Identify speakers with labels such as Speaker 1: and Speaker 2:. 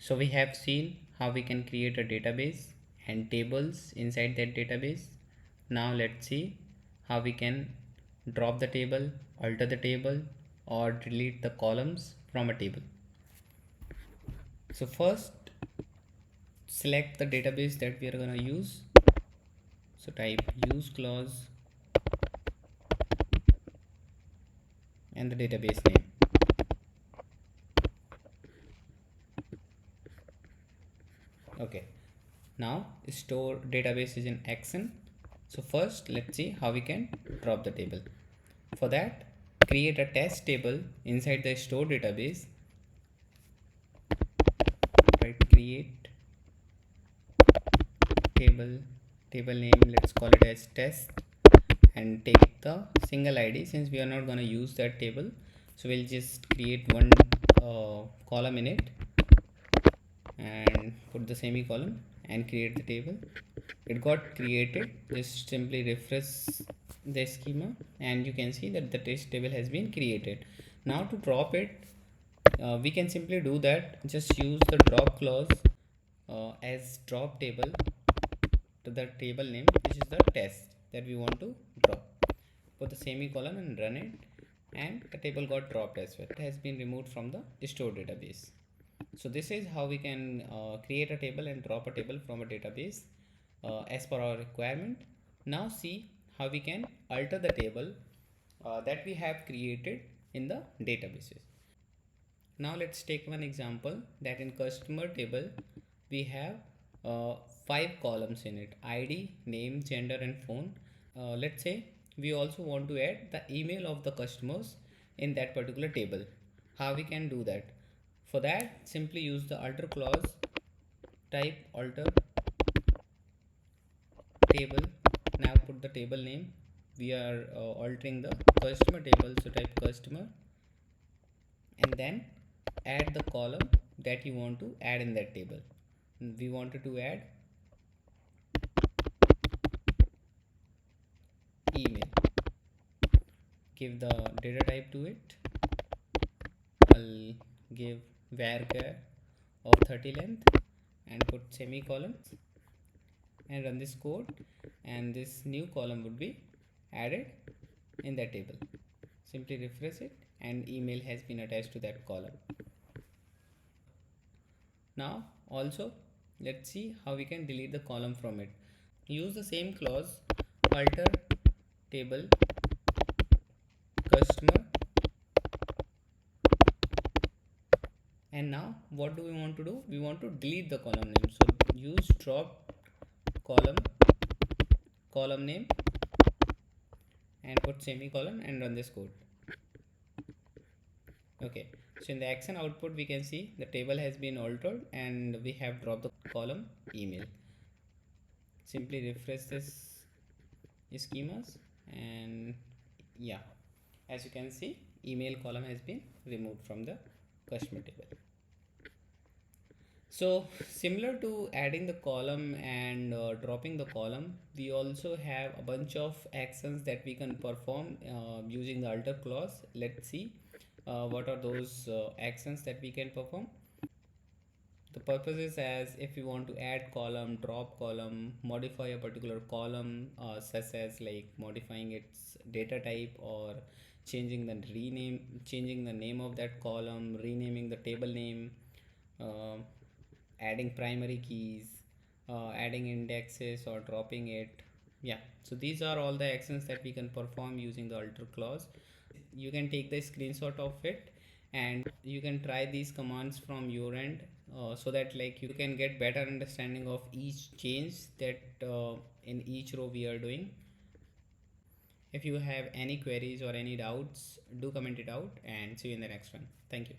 Speaker 1: So we have seen how we can create a database and tables inside that database. Now let's see how we can drop the table, alter the table, or delete the columns from a table. So first, select the database that we are going to use. So type use clause and the database name. Okay, now store database is in action. So first let's see how we can drop the table. For that, create a test table inside the store database. Right, create table name, let's call it as test, and take the single id since we are not going to use that table. So we'll just create one column in it and put the semicolon and create the table. It got created. Just simply refresh the schema and you can see that the test table has been created. Now to drop it, we can simply do that. Just use the drop clause as drop table to the table name, which is the test that we want to drop. Put the semicolon and run it, and the table got dropped as well. It has been removed from the store database. So this is how we can create a table and drop a table from a database as per our requirement. Now see how we can alter the table that we have created in the databases. Now let's take one example that in customer table we have 5 columns in it: id, name, gender and phone. Let's say we also want to add the email of the customers in that particular table. How we can do that? For that, simply use the alter clause, type alter table. Now put the table name. We are altering the customer table, so type customer and then add the column that you want to add in that table. We wanted to add email. Give the data type to it. I'll give varchar of 30 length and put semicolon and run this code, and this new column would be added in that table. Simply refresh it and email has been attached to that column. Now also let's see how we can delete the column from it. Use the same clause, alter table customer, and now what do we want to do? We want to delete the column name. So use drop column name and put semicolon and run this code. Okay, so in the action output we can see the table has been altered and we have dropped the column email. Simply refresh this schemas and yeah, as you can see, email column has been removed from the customer table. So similar to adding the column and dropping the column, we also have a bunch of actions that we can perform using the alter clause. Let's see what are those actions that we can perform. The purpose is as if you want to add column, drop column, modify a particular column, such as like modifying its data type or changing the name of that column, renaming the table name, uh, adding primary keys, adding indexes or dropping it. Yeah, so these are all the actions that we can perform using the alter clause. You can take the screenshot of it and you can try these commands from your end so that like you can get better understanding of each change that in each row we are doing. If you have any queries or any doubts, do comment it out and see you in the next one. Thank you.